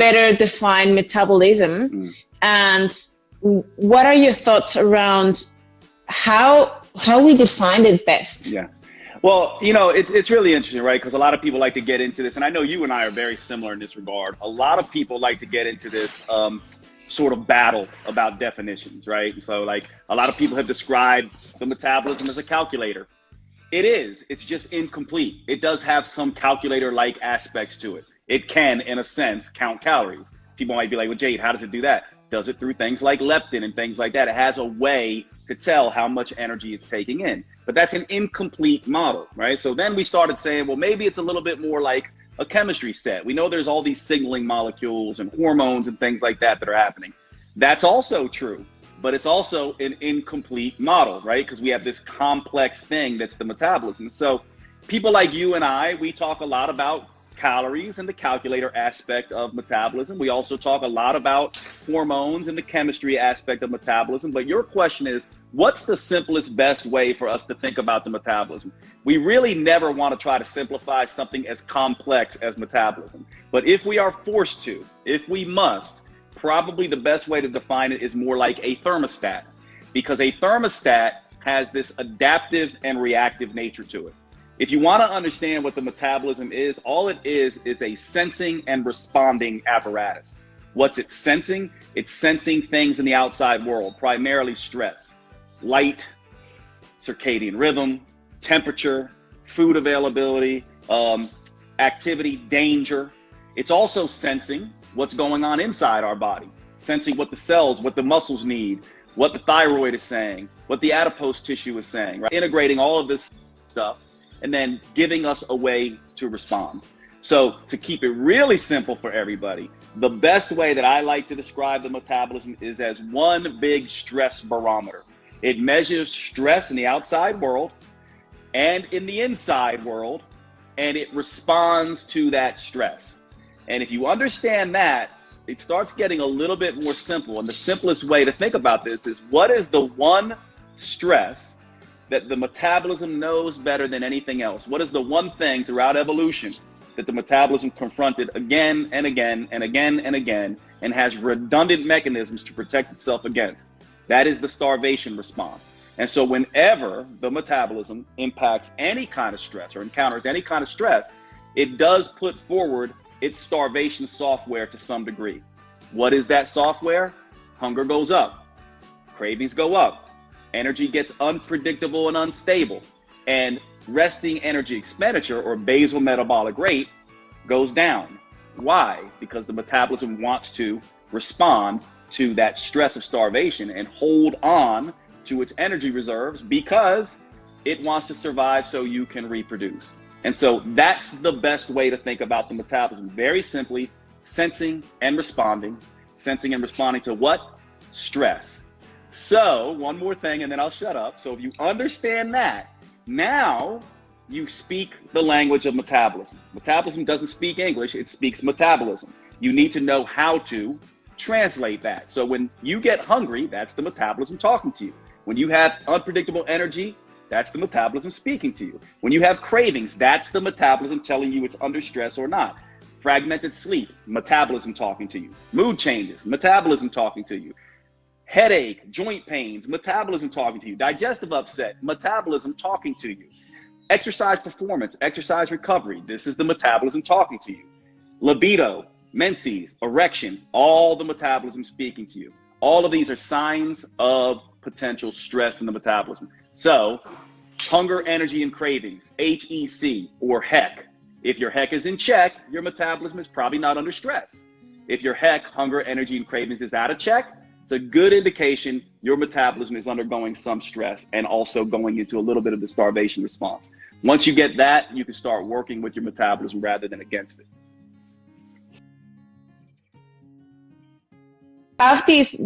better define metabolism. And what are your thoughts around how we define it best? Yeah. Well, you know, it's really interesting, right? Because a lot of people like to get into this, and I know you and I are very similar in this regard. A lot of people like to get into this sort of battle about definitions, right? So like a lot of people have described the metabolism as a calculator. It is. It's just incomplete. It does have some calculator-like aspects to it. It can, in a sense, count calories. People might be like, well, Jade, how does it do that? Does it through things like leptin and things like that. It has a way to tell how much energy it's taking in. But that's an incomplete model, right? So then we started saying, well, maybe it's a little bit more like a chemistry set. We know there's all these signaling molecules and hormones and things like that that are happening. That's also true, but it's also an incomplete model, right? Because we have this complex thing that's the metabolism. So people like you and I, we talk a lot about calories and the calculator aspect of metabolism. We also talk a lot about hormones and the chemistry aspect of metabolism. But your question is, what's the simplest, best way for us to think about the metabolism? We really never want to try to simplify something as complex as metabolism. But if we are forced to, if we must, probably the best way to define it is more like a thermostat, because a thermostat has this adaptive and reactive nature to it. If you want to understand what the metabolism is, all it is a sensing and responding apparatus. What's it sensing? It's sensing things in the outside world, primarily stress, light, circadian rhythm, temperature, food availability, activity, danger. It's also sensing what's going on inside our body, sensing what the cells, what the muscles need, what the thyroid is saying, what the adipose tissue is saying, right? Integrating all of this stuff and then giving us a way to respond. So to keep it really simple for everybody, the best way that I like to describe the metabolism is as one big stress barometer. It measures stress in the outside world and in the inside world, and it responds to that stress. And if you understand that, it starts getting a little bit more simple. And the simplest way to think about this is, what is the one stress that the metabolism knows better than anything else? What is the one thing throughout evolution that the metabolism confronted again and again and again and again and has redundant mechanisms to protect itself against? That is the starvation response. And so whenever the metabolism impacts any kind of stress or encounters any kind of stress, it does put forward its starvation software to some degree. What is that software? Hunger goes up, cravings go up, energy gets unpredictable and unstable, and resting energy expenditure, or basal metabolic rate, goes down. Why? Because the metabolism wants to respond to that stress of starvation and hold on to its energy reserves because it wants to survive so you can reproduce. And so that's the best way to think about the metabolism. Very simply, sensing and responding to what? Stress. So one more thing and then I'll shut up. So if you understand that, now you speak the language of metabolism. Metabolism doesn't speak English, it speaks metabolism. You need to know how to translate that. So when you get hungry, that's the metabolism talking to you. When you have unpredictable energy, that's the metabolism speaking to you. When you have cravings, that's the metabolism telling you it's under stress or not. Fragmented sleep, metabolism talking to you. Mood changes, metabolism talking to you. Headache, joint pains, metabolism talking to you. Digestive upset, metabolism talking to you. Exercise performance, exercise recovery, this is the metabolism talking to you. Libido, menses, erection, all the metabolism speaking to you. All of these are signs of potential stress in the metabolism. So, hunger, energy, and cravings, HEC or HEC. If your HEC is in check, your metabolism is probably not under stress. If your HEC, hunger, energy, and cravings is out of check, it's a good indication your metabolism is undergoing some stress and also going into a little bit of the starvation response. Once you get that, you can start working with your metabolism rather than against it. Have this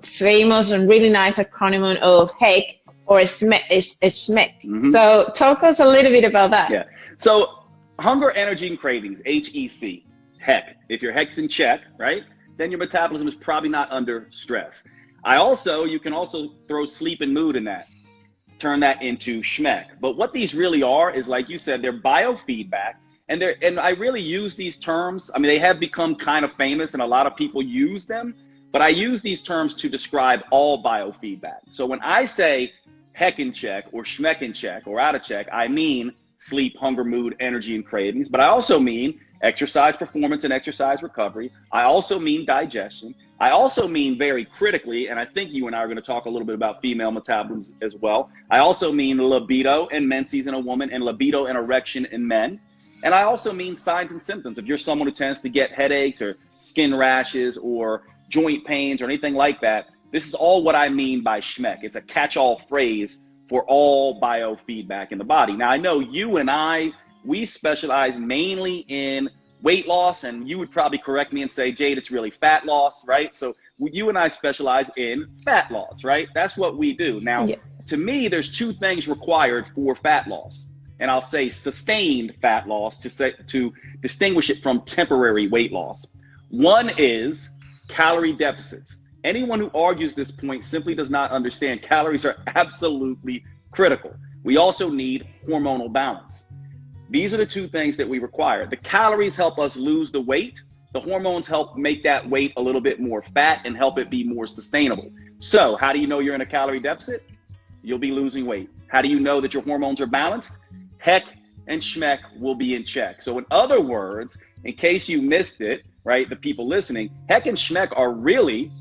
famous and really nice acronym of HEC or SMEC. Mm-hmm. So talk us a little bit about that. Yeah. So hunger, energy, and cravings, HEC, HEC. If your HEC's in check, right, then your metabolism is probably not under stress. You can also throw sleep and mood in that. Turn that into SMEC. But what these really are is, like you said, they're biofeedback And I really use these terms. I mean, they have become kind of famous and a lot of people use them, but I use these terms to describe all biofeedback. So when I say heck in check or schmeck in check or out of check, I mean sleep, hunger, mood, energy, and cravings. But I also mean exercise performance and exercise recovery. I also mean digestion. I also mean, very critically, and I think you and I are going to talk a little bit about female metabolism as well, I also mean libido and menses in a woman and libido and erection in men. And I also mean signs and symptoms. If you're someone who tends to get headaches or skin rashes or joint pains or anything like that, this is all what I mean by schmeck. It's a catch-all phrase for all biofeedback in the body. Now, I know you and I, we specialize mainly in weight loss, and you would probably correct me and say, Jade, it's really fat loss, right? So you and I specialize in fat loss, right? That's what we do. Now, to me, there's two things required for fat loss. And I'll say sustained fat loss to distinguish it from temporary weight loss. One is calorie deficits. Anyone who argues this point simply does not understand calories are absolutely critical. We also need hormonal balance. These are the two things that we require. The calories help us lose the weight. The hormones help make that weight a little bit more fat and help it be more sustainable. So how do you know you're in a calorie deficit? You'll be losing weight. How do you know that your hormones are balanced? Heck and schmeck will be in check. So in other words, in case you missed it, right, the people listening, heck and schmeck are really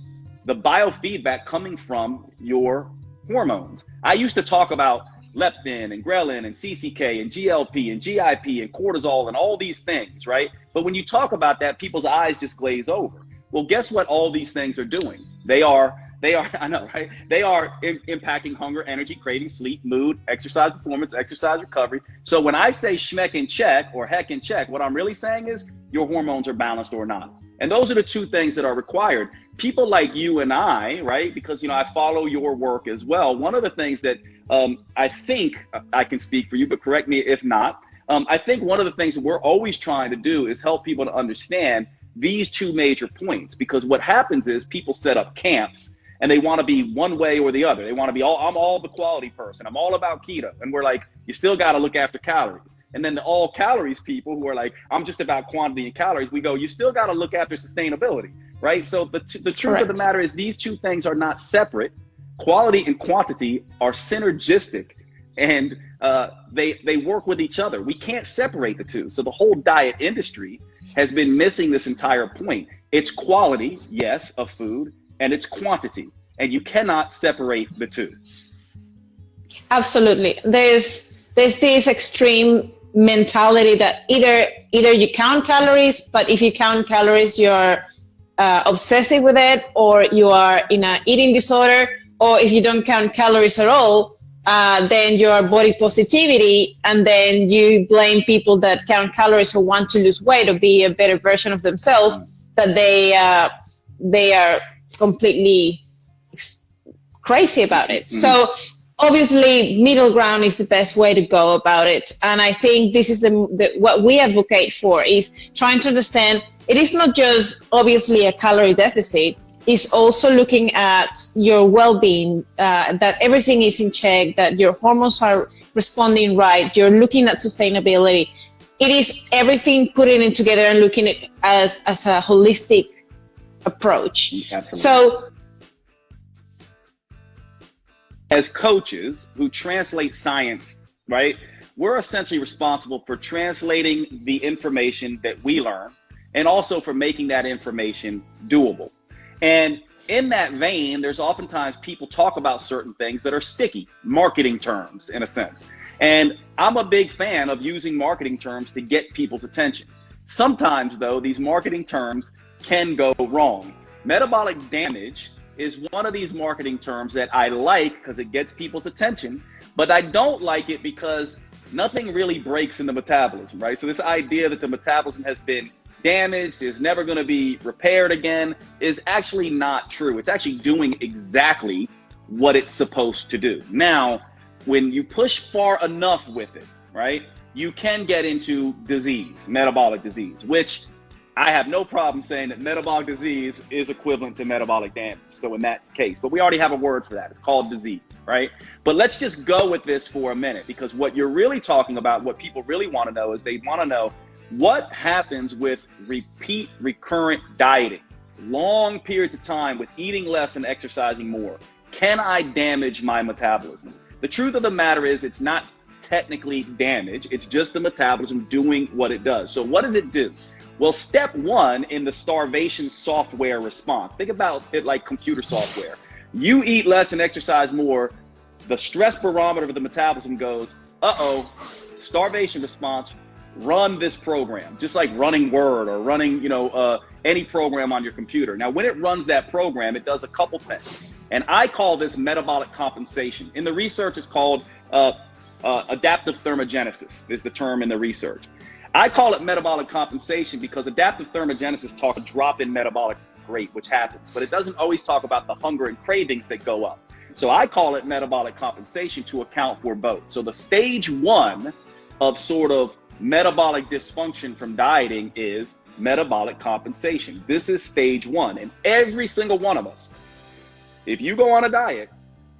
the biofeedback coming from your hormones. I used to talk about leptin and ghrelin and CCK and GLP and GIP and cortisol and all these things, right? But when you talk about that, people's eyes just glaze over. Well, guess what all these things are doing? They are, I know, right? They are impacting hunger, energy, craving, sleep, mood, exercise performance, exercise recovery. So when I say schmeck in check or heck in check, what I'm really saying is your hormones are balanced or not. And those are the two things that are required. People like you and I, right? Because, you know, I follow your work as well. One of the things that I think I can speak for you, but correct me if not. I think one of the things that we're always trying to do is help people to understand these two major points, because what happens is people set up camps and they want to be one way or the other. They want to be I'm all the quality person. I'm all about keto. And we're like, you still got to look after calories. And then the all calories people who are like, I'm just about quantity and calories. We go, you still got to look after sustainability, right? So the truth of the matter is these two things are not separate. Quality and quantity are synergistic, and they work with each other. We can't separate the two. So the whole diet industry has been missing this entire point. It's quality, yes, of food, and it's quantity, and you cannot separate the two. Absolutely. There's this extreme mentality that either you count calories, but if you count calories, you're obsessive with it, or you are in an eating disorder, or if you don't count calories at all, then you're body positivity, and then you blame people that count calories or want to lose weight or be a better version of themselves, that they are completely crazy about it. So obviously middle ground is the best way to go about it. And I think this is what we advocate for, is trying to understand it is not just obviously a calorie deficit, it's also looking at your well-being, that everything is in check, that your hormones are responding right, you're looking at sustainability. It is everything, putting it together and looking at it as a holistic approach. Absolutely. So as coaches who translate science, right, we're essentially responsible for translating the information that we learn and also for making that information doable. And in that vein, there's oftentimes people talk about certain things that are sticky, marketing terms in a sense. And I'm a big fan of using marketing terms to get people's attention. Sometimes, though, these marketing terms can go wrong. Metabolic damage is one of these marketing terms that I like because it gets people's attention, but I don't like it because nothing really breaks in the metabolism, right? So this idea that the metabolism has been damaged, is never going to be repaired again, is actually not true. It's actually doing exactly what it's supposed to do. Now, when you push far enough with it, right, you can get into disease, metabolic disease, which I have no problem saying that metabolic disease is equivalent to metabolic damage. So in that case, but we already have a word for that. It's called disease, right? But let's just go with this for a minute, because what you're really talking about, what people really want to know is they want to know, What happens with repeat recurrent dieting, long periods of time with eating less and exercising more? Can I damage my metabolism? The truth of the matter is it's not technically damage. It's just the metabolism doing what it does. So what does it do? Well, step one in the starvation software response, think about it like computer software. You eat less and exercise more, the stress barometer of the metabolism goes, uh-oh, starvation response, run this program, just like running Word or running, any program on your computer. Now, when it runs that program, it does a couple things. And I call this metabolic compensation. In the research, it's called adaptive thermogenesis is the term in the research. I call it metabolic compensation because adaptive thermogenesis talks a drop in metabolic rate, which happens, but it doesn't always talk about the hunger and cravings that go up. So I call it metabolic compensation to account for both. So the stage one of sort of metabolic dysfunction from dieting is metabolic compensation. This is stage one. And every single one of us, if you go on a diet,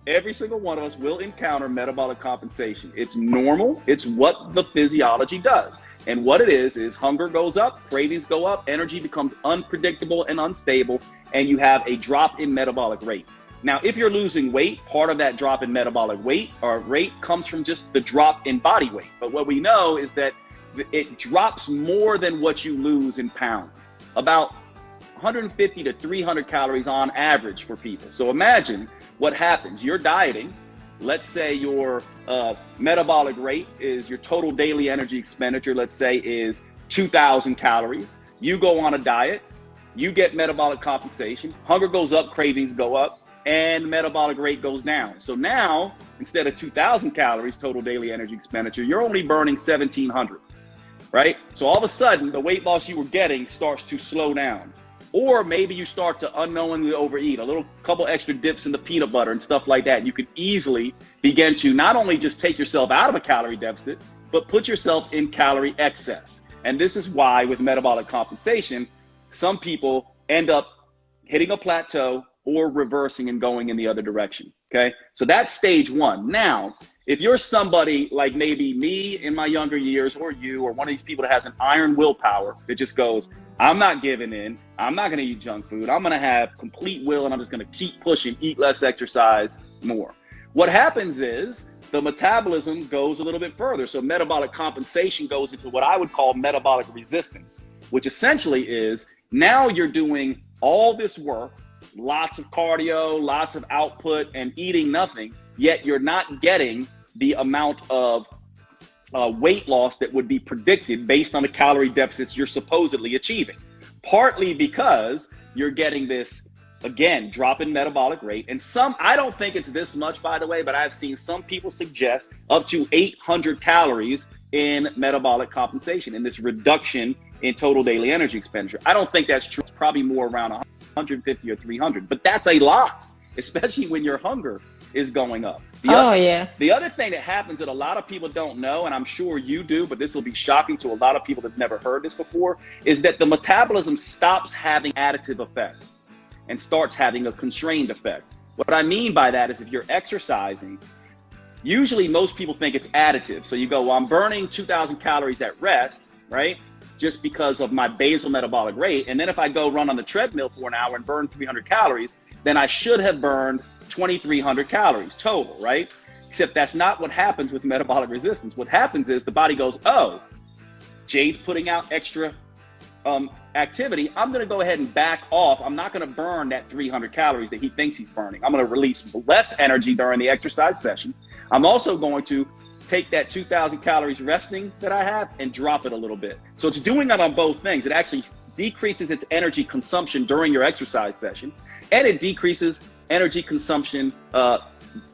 every single one of us will encounter metabolic compensation. It's normal. It's what the physiology does. And what it is hunger goes up, cravings go up, energy becomes unpredictable and unstable, and you have a drop in metabolic rate. Now, if you're losing weight, part of that drop in metabolic weight or rate comes from just the drop in body weight. But what we know is that it drops more than what you lose in pounds, about 150 to 300 calories on average for people. So imagine what happens. You're dieting. Let's say your metabolic rate is your total daily energy expenditure, let's say is 2,000 calories. You go on a diet, you get metabolic compensation, hunger goes up, cravings go up, and metabolic rate goes down. So now, instead of 2,000 calories total daily energy expenditure, you're only burning 1,700, right? So all of a sudden, the weight loss you were getting starts to slow down. Or maybe you start to unknowingly overeat, a couple extra dips in the peanut butter and stuff like that. You could easily begin to not only just take yourself out of a calorie deficit, but put yourself in calorie excess. And this is why with metabolic compensation, some people end up hitting a plateau or reversing and going in the other direction, okay? So that's stage one. Now, if you're somebody like maybe me in my younger years or you or one of these people that has an iron willpower that just goes, I'm not giving in, I'm not gonna eat junk food, I'm gonna have complete will and I'm just gonna keep pushing, eat less, exercise more. What happens is the metabolism goes a little bit further. So metabolic compensation goes into what I would call metabolic resistance, which essentially is now you're doing all this work, lots of cardio, lots of output and eating nothing, yet you're not getting the amount of weight loss that would be predicted based on the calorie deficits you're supposedly achieving. Partly because you're getting this, again, drop in metabolic rate. And I don't think it's this much, by the way, but I've seen some people suggest up to 800 calories in metabolic compensation, in this reduction in total daily energy expenditure. I don't think that's true. It's probably more around 150 or 300, but that's a lot, especially when your hunger is going up. The other thing that happens that a lot of people don't know, and I'm sure you do, but this will be shocking to a lot of people that have never heard this before, is that the metabolism stops having additive effect and starts having a constrained effect. What I mean by that is if you're exercising, usually most people think it's additive. So you go, well, I'm burning 2,000 calories at rest, right? Just because of my basal metabolic rate. And then if I go run on the treadmill for an hour and burn 300 calories, then I should have burned 2,300 calories total, right? Except that's not what happens with metabolic resistance. What happens is the body goes, oh, Jade's putting out extra activity. I'm going to go ahead and back off. I'm not going to burn that 300 calories that he thinks he's burning. I'm going to release less energy during the exercise session. I'm also going to take that 2,000 calories resting that I have and drop it a little bit. So it's doing that on both things. It actually decreases its energy consumption during your exercise session, and it decreases energy consumption,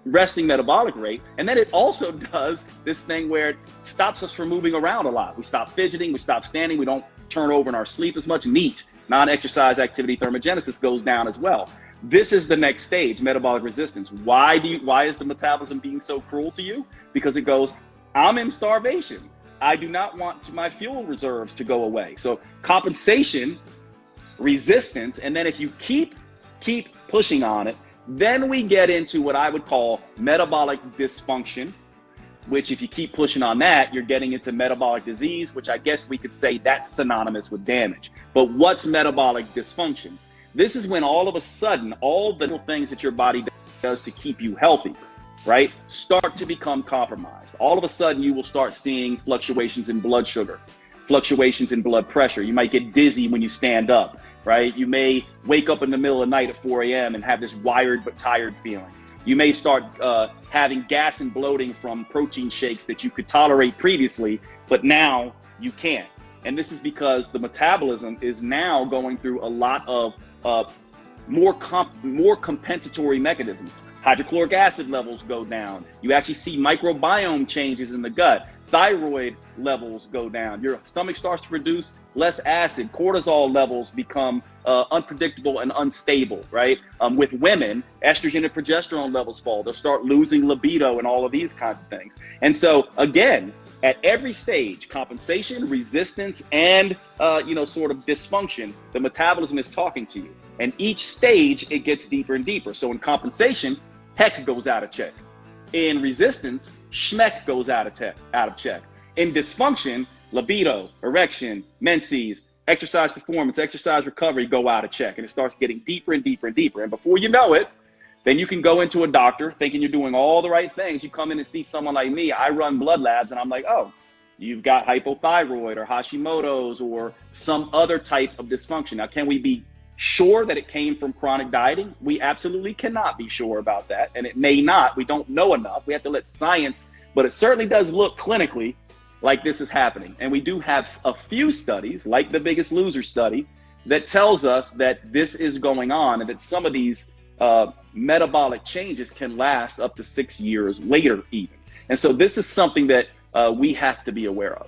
resting metabolic rate. And then it also does this thing where it stops us from moving around a lot. We stop fidgeting, we stop standing, we don't turn over in our sleep as much. NEAT, non-exercise activity thermogenesis, goes down as well. This is the next stage, metabolic resistance. Why is the metabolism being so cruel to you? Because it goes, I'm in starvation. I do not want my fuel reserves to go away. So compensation, resistance, and then if you keep pushing on it, then we get into what I would call metabolic dysfunction. which if you keep pushing on that, you're getting into metabolic disease, which I guess we could say that's synonymous with damage. But what's metabolic dysfunction? This is when all of a sudden, all the little things that your body does to keep you healthy, right, start to become compromised. All of a sudden, you will start seeing fluctuations in blood sugar, fluctuations in blood pressure. You might get dizzy when you stand up, right? You may wake up in the middle of the night at 4 a.m. and have this wired but tired feeling. You may start having gas and bloating from protein shakes that you could tolerate previously, but now you can't. And this is because the metabolism is now going through a lot of more compensatory mechanisms. Hydrochloric acid levels go down. You actually see microbiome changes in the gut. Thyroid levels go down. Your stomach starts to produce less acid. Cortisol levels become unpredictable and unstable, right? With women, estrogen and progesterone levels fall. They'll start losing libido and all of these kinds of things. And so, again, at every stage, compensation, resistance, and sort of dysfunction, the metabolism is talking to you. And each stage, it gets deeper and deeper. So in compensation, heck goes out of check. In resistance, schmeck goes out of check. In dysfunction, libido, erection, menses, exercise performance, exercise recovery go out of check. And it starts getting deeper and deeper and deeper. And before you know it, then you can go into a doctor thinking you're doing all the right things. You come in and see someone like me. I run blood labs and I'm like, oh, you've got hypothyroid or Hashimoto's or some other type of dysfunction. Now, can we be sure that it came from chronic dieting? We absolutely cannot be sure about that. And it may not. We don't know enough. We have to let science, but it certainly does look clinically like this is happening. And we do have a few studies, like the Biggest Loser study, that tells us that this is going on and that some of these metabolic changes can last up to 6 years later even. And so this is something that we have to be aware of.